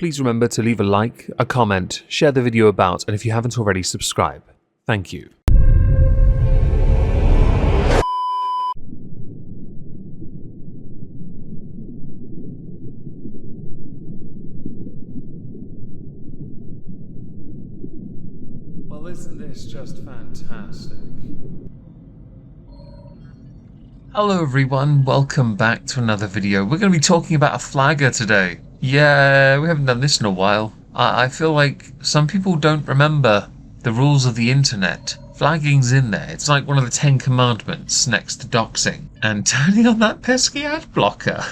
please remember to leave a like, a comment, share the video about, and if you haven't already, subscribe. Thank you. Well, isn't this just fantastic? Hello everyone, welcome back to another video. We're going to be talking about a flagger today. Yeah, we haven't done this in a while. I feel like some people don't remember the rules of the internet. Flagging's in there. It's like one of the 10 commandments next to doxing. And turning on that pesky ad blocker.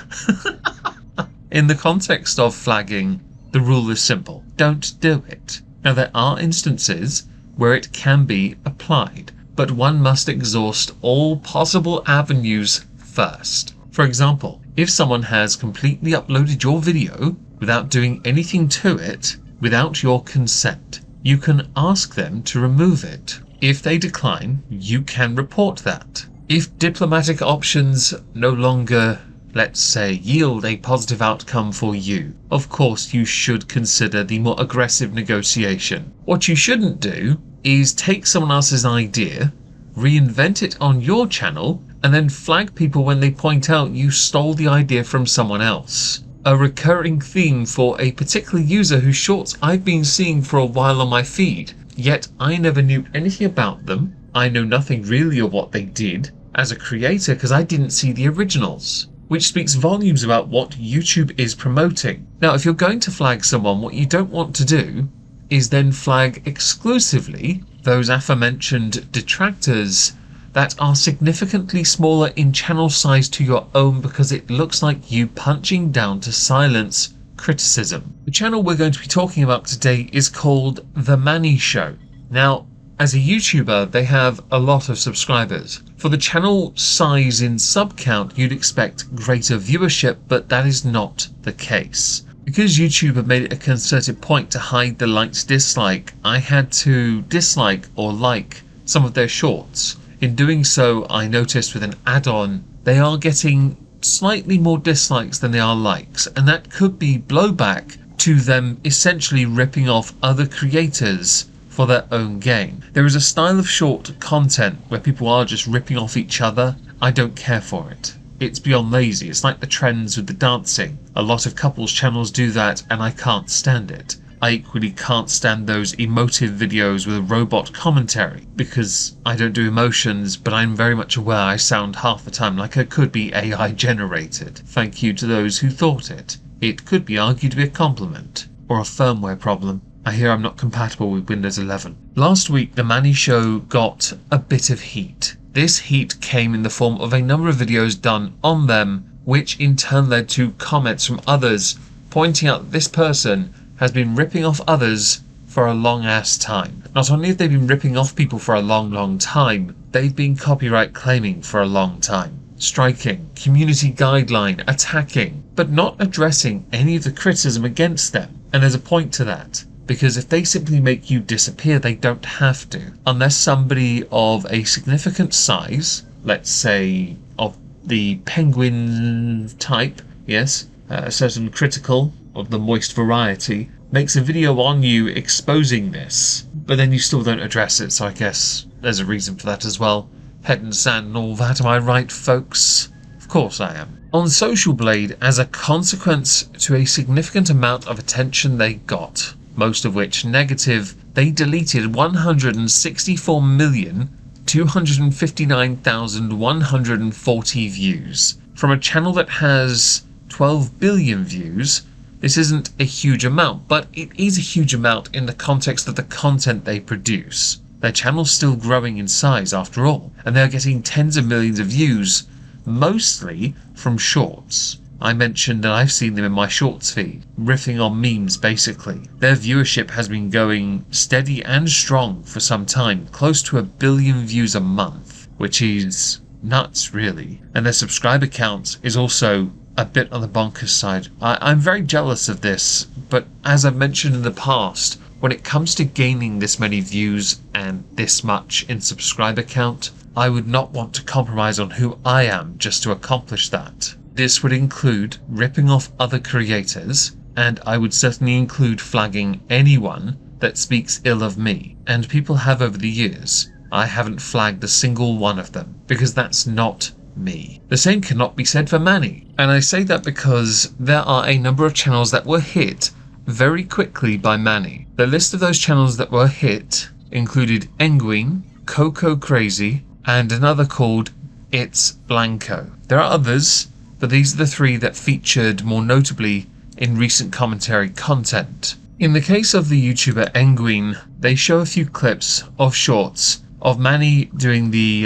In the context of flagging, the rule is simple. Don't do it. Now there are instances where it can be applied, but one must exhaust all possible avenues first. For example, if someone has completely uploaded your video without doing anything to it, without your consent, you can ask them to remove it. If they decline, you can report that. If diplomatic options no longer, let's say, yield a positive outcome for you, of course you should consider the more aggressive negotiation. What you shouldn't do is take someone else's idea, reinvent it on your channel, and then flag people when they point out you stole the idea from someone else. A recurring theme for a particular user whose shorts I've been seeing for a while on my feed, yet I never knew anything about them. I know nothing really of what they did as a creator because I didn't see the originals, which speaks volumes about what YouTube is promoting. Now, if you're going to flag someone, what you don't want to do is then flag exclusively those aforementioned detractors that are significantly smaller in channel size to your own because it looks like you punching down to silence criticism. The channel we're going to be talking about today is called The Mannii Show. Now, as a YouTuber, they have a lot of subscribers. For the channel size in sub count, you'd expect greater viewership, but that is not the case. Because YouTube have made it a concerted point to hide the liked dislike, I had to dislike or like some of their shorts. In doing so, I noticed with an add-on, they are getting slightly more dislikes than they are likes, and that could be blowback to them essentially ripping off other creators for their own gain. There is a style of short content where people are just ripping off each other. I don't care for it. It's beyond lazy. It's like the trends with the dancing. A lot of couples channels do that and I can't stand it. I equally can't stand those emotive videos with a robot commentary because I don't do emotions, but I'm very much aware I sound half the time like I could be AI generated. Thank you to those who thought it. It could be argued to be a compliment or a firmware problem. I hear I'm not compatible with Windows 11. Last week, The Mannii Show got a bit of heat. This heat came in the form of a number of videos done on them, which in turn led to comments from others pointing out that this person has been ripping off others for a long ass time. Not only have they been ripping off people for a long time, they've been copyright claiming for a long time. Striking, community guideline, attacking, but not addressing any of the criticism against them. And there's a point to that. Because if they simply make you disappear, they don't have to. Unless somebody of a significant size, let's say of the penguin type, yes, a certain critical of the moist variety, makes a video on you exposing this, but then you still don't address it, so I guess there's a reason for that as well. Head and sand and all that, am I right, folks? Of course I am. On Social Blade, as a consequence to a significant amount of attention they got, most of which negative, they deleted 164,259,140 views. From a channel that has 12 billion views, this isn't a huge amount, but it is a huge amount in the context of the content they produce. Their channel's still growing in size after all, and they're getting tens of millions of views, mostly from shorts. I mentioned that I've seen them in my shorts feed, riffing on memes basically. Their viewership has been going steady and strong for some time, close to 1 billion views a month, which is nuts really. And their subscriber count is also a bit on the bonkers side. I'm very jealous of this, but as I've mentioned in the past, when it comes to gaining this many views and this much in subscriber count, I would not want to compromise on who I am just to accomplish that. This would include ripping off other creators, and I would certainly include flagging anyone that speaks ill of me, and people have over the years. I haven't flagged a single one of them, because that's not me. The same cannot be said for Mannii, and I say that because there are a number of channels that were hit very quickly by Mannii. The list of those channels that were hit included Enguin, Coco Crazy, and another called It's Blanco. There are others, but these are the three that featured more notably in recent commentary content. In the case of the YouTuber Enguin, they show a few clips of shorts of Mannii doing the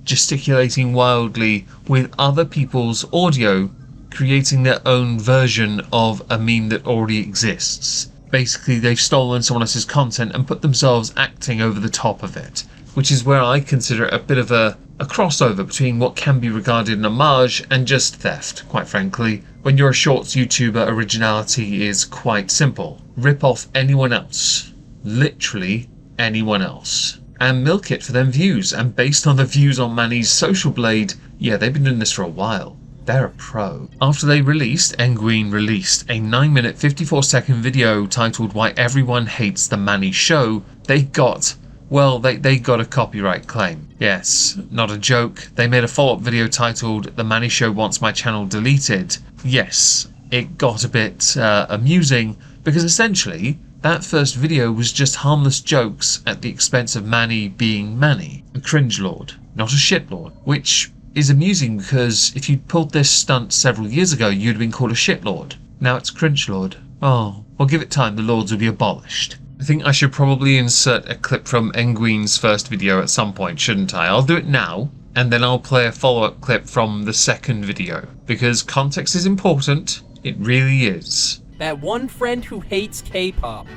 gesticulating wildly with other people's audio, creating their own version of a meme that already exists. Basically, they've stolen someone else's content and put themselves acting over the top of it, which is where I consider it a bit of a crossover between what can be regarded an homage and just theft, quite frankly. When you're a shorts YouTuber, originality is quite simple. Rip off anyone else. Literally anyone else. And milk it for them views. And based on the views on Mannii's Social Blade, yeah, they've been doing this for a while. They're a pro. After they released, Enguin released a 9-minute 54-second video titled Why Everyone Hates the Mannii Show. They got a copyright claim. Yes, not a joke. They made a follow-up video titled The Mannii Show Wants My Channel Deleted. Yes, it got a bit amusing, because essentially that first video was just harmless jokes at the expense of Mannii being Mannii, a cringe lord, not a shit lord, which is amusing because if you'd pulled this stunt several years ago, you'd have been called a shit lord. Now it's cringe lord. Oh, well, give it time, the lords will be abolished. I think I should probably insert a clip from Enguin's first video at some point, shouldn't I? I'll do it now, and then I'll play a follow-up clip from the second video, because context is important. It really is. That one friend who hates K-pop.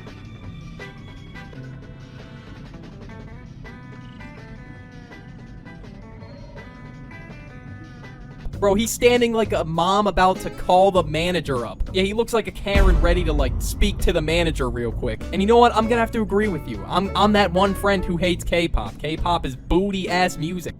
Bro, he's standing like a mom about to call the manager up. Yeah, he looks like a Karen ready to, like, speak to the manager real quick. And you know what? I'm gonna have to agree with you. I'm that one friend who hates K-pop. K-pop is booty-ass music.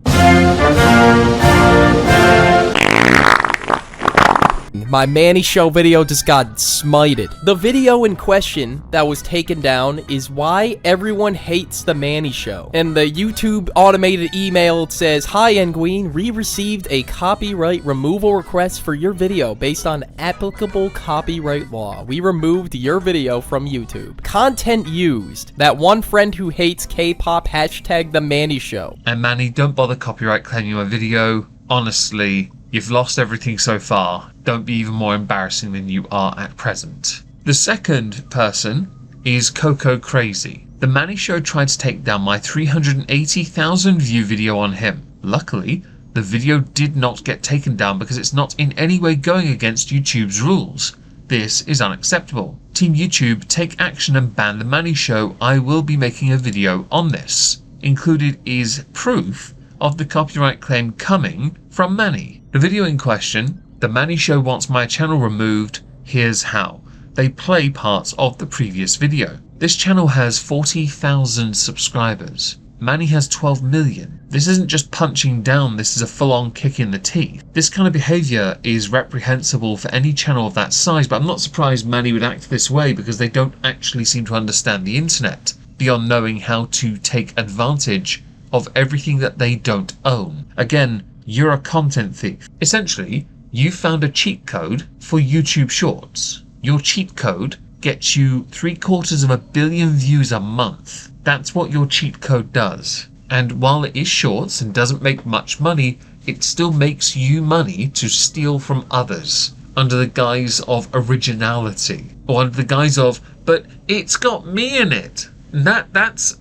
My Mannii Show video just got smited. The video in question that was taken down is why everyone hates the Mannii Show. And the YouTube automated email says, Hi Enguin, we received a copyright removal request for your video based on applicable copyright law. We removed your video from YouTube. Content used. That one friend who hates K-pop hashtag the Mannii Show. And Mannii, don't bother copyright claiming my video. Honestly, you've lost everything so far. Don't be even more embarrassing than you are at present. The second person is Coco Crazy. The Mannii Show tried to take down my 380,000 view video on him. Luckily, the video did not get taken down because it's not in any way going against YouTube's rules. This is unacceptable. Team YouTube, take action and ban the Mannii Show. I will be making a video on this. Included is proof of the copyright claim coming from Mannii. The video in question, The Mannii Show Wants My Channel Removed, here's how. They play parts of the previous video. This channel has 40,000 subscribers. Mannii has 12 million. This isn't just punching down, this is a full-on kick in the teeth. This kind of behaviour is reprehensible for any channel of that size, but I'm not surprised Mannii would act this way because they don't actually seem to understand the internet, beyond knowing how to take advantage of everything that they don't own. Again, you're a content thief. Essentially, you found a cheat code for YouTube Shorts. Your cheat code gets you 750 million views a month. That's what your cheat code does. And while it is Shorts and doesn't make much money, it still makes you money to steal from others under the guise of originality, or under the guise of, but it's got me in it. That's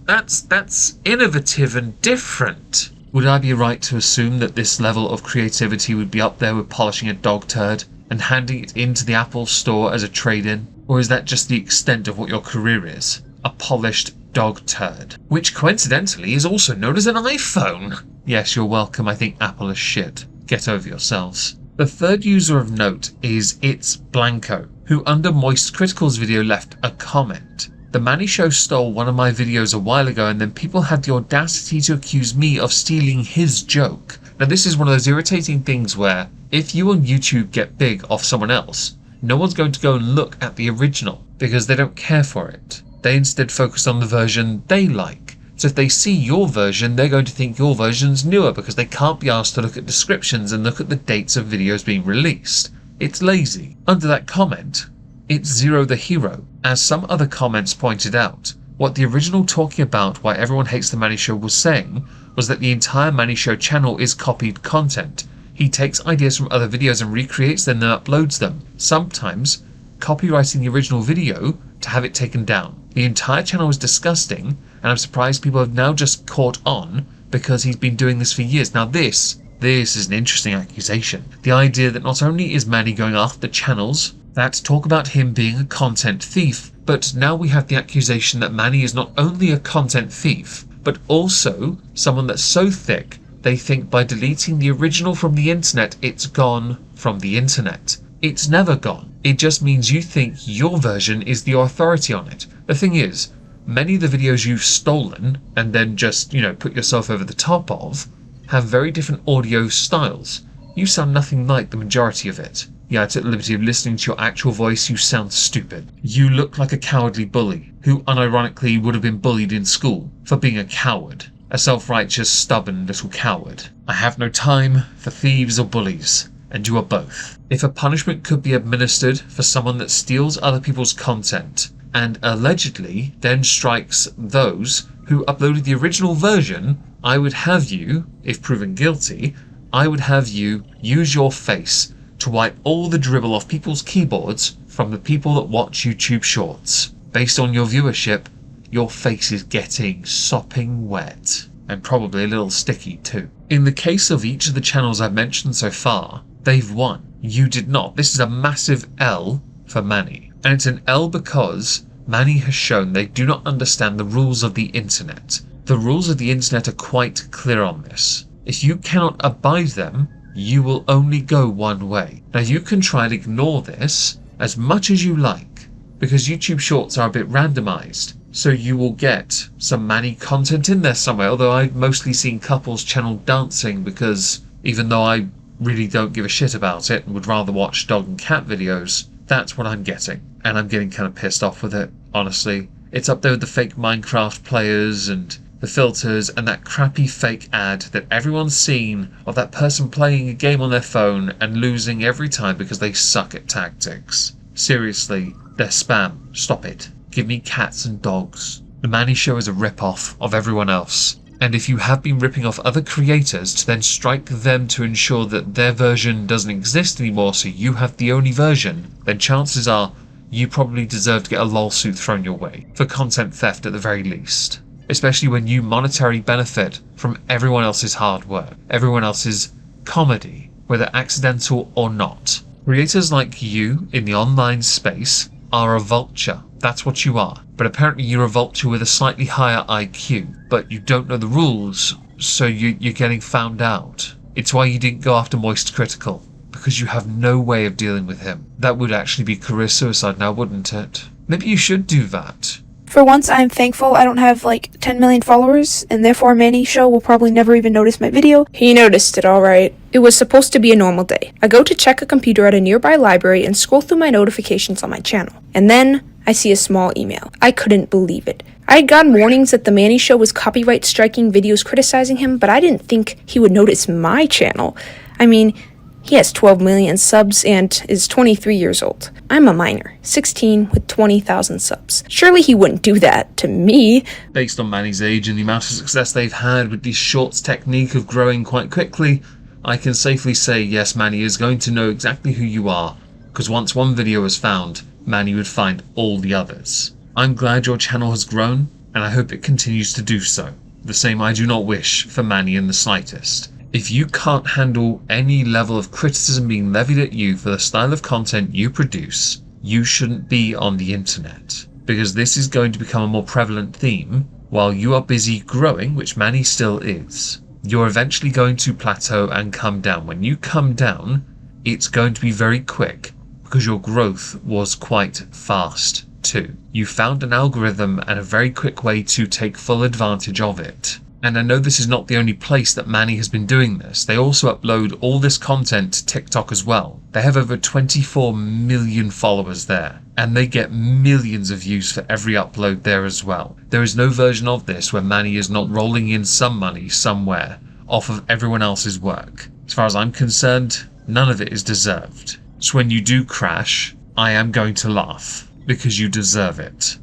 innovative and different. Would I be right to assume that this level of creativity would be up there with polishing a dog turd and handing it into the Apple Store as a trade-in? Or is that just the extent of what your career is? A polished dog turd. Which coincidentally is also known as an iPhone. Yes, you're welcome. I think Apple is shit. Get over yourselves. The third user of note is It's Blanco, who under Moist Critical's video left a comment. The Mannii Show stole one of my videos a while ago, and then people had the audacity to accuse me of stealing his joke. Now this is one of those irritating things where if you on YouTube get big off someone else, no one's going to go and look at the original because they don't care for it. They instead focus on the version they like. So if they see your version, they're going to think your version's newer because they can't be asked to look at descriptions and look at the dates of videos being released. It's lazy. Under that comment, it's Zero the hero. As some other comments pointed out, what the original talking about why everyone hates the Mannii show was saying was that the entire Mannii show channel is copied content. He takes ideas from other videos and recreates them and uploads them, sometimes copywriting the original video to have it taken down. The entire channel is disgusting, and I'm surprised people have now just caught on because he's been doing this for years. Now this is an interesting accusation. The idea that not only is Mannii going after channels that talk about him being a content thief, but now we have the accusation that Mannii is not only a content thief, but also someone that's so thick they think by deleting the original from the internet, it's gone from the internet. It's never gone. It just means you think your version is the authority on it. The thing is, many of the videos you've stolen and then just, put yourself over the top of have very different audio styles. You sound nothing like the majority of it. Yeah, I took the liberty of listening to your actual voice. You sound stupid. You look like a cowardly bully who unironically would have been bullied in school for being a coward. A self-righteous, stubborn little coward. I have no time for thieves or bullies, and you are both. If a punishment could be administered for someone that steals other people's content and allegedly then strikes those who uploaded the original version, I would have you, if proven guilty, I would have you use your face to wipe all the dribble off people's keyboards from the people that watch YouTube Shorts. Based on your viewership, your face is getting sopping wet. And probably a little sticky too. In the case of each of the channels I've mentioned so far, they've won. You did not. This is a massive L for Mannii. And it's an L because Mannii has shown they do not understand the rules of the internet. The rules of the internet are quite clear on this. If you cannot abide them, you will only go one way. Now you can try and ignore this as much as you like, because YouTube Shorts are a bit randomized. So you will get some Mannii content in there somewhere, although I've mostly seen couples channel dancing because even though I really don't give a shit about it and would rather watch dog and cat videos, that's what I'm getting. And I'm getting kind of pissed off with it, honestly. It's up there with the fake Minecraft players and the filters and that crappy fake ad that everyone's seen of that person playing a game on their phone and losing every time because they suck at tactics. Seriously, they're spam. Stop it. Give me cats and dogs. The Mannii show is a rip-off of everyone else. And if you have been ripping off other creators to then strike them to ensure that their version doesn't exist anymore so you have the only version, then chances are you probably deserve to get a lawsuit thrown your way for content theft at the very least. Especially when you monetarily benefit from everyone else's hard work, everyone else's comedy, whether accidental or not. Creators like you in the online space are a vulture. That's what you are. But apparently you're a vulture with a slightly higher IQ. But you don't know the rules, so you're getting found out. It's why you didn't go after Moist Critical, because you have no way of dealing with him. That would actually be career suicide now, wouldn't it? Maybe you should do that. For once, I'm thankful I don't have like 10 million followers, and therefore Mannii show will probably never even notice my video. He noticed it alright. It was supposed to be a normal day. I go to check a computer at a nearby library and scroll through my notifications on my channel. And then I see a small email. I couldn't believe it. I had gotten warnings that the Mannii show was copyright striking videos criticizing him, but I didn't think he would notice my channel. I mean, he has 12 million subs and is 23 years old. I'm a minor, 16 with 20,000 subs. Surely he wouldn't do that to me. Based on Mannii's age and the amount of success they've had with these shorts technique of growing quite quickly, I can safely say yes, Mannii is going to know exactly who you are, because once one video is found, Mannii would find all the others. I'm glad your channel has grown, and I hope it continues to do so. The same I do not wish for Mannii in the slightest. If you can't handle any level of criticism being levied at you for the style of content you produce, you shouldn't be on the internet. Because this is going to become a more prevalent theme while you are busy growing, which Mannii still is. You're eventually going to plateau and come down. When you come down, it's going to be very quick because your growth was quite fast too. You found an algorithm and a very quick way to take full advantage of it. And I know this is not the only place that Mannii has been doing this. They also upload all this content to TikTok as well. They have over 24 million followers there, and they get millions of views for every upload there as well. There is no version of this where Mannii is not rolling in some money somewhere off of everyone else's work. As far as I'm concerned, none of it is deserved. So when you do crash, I am going to laugh, because you deserve it.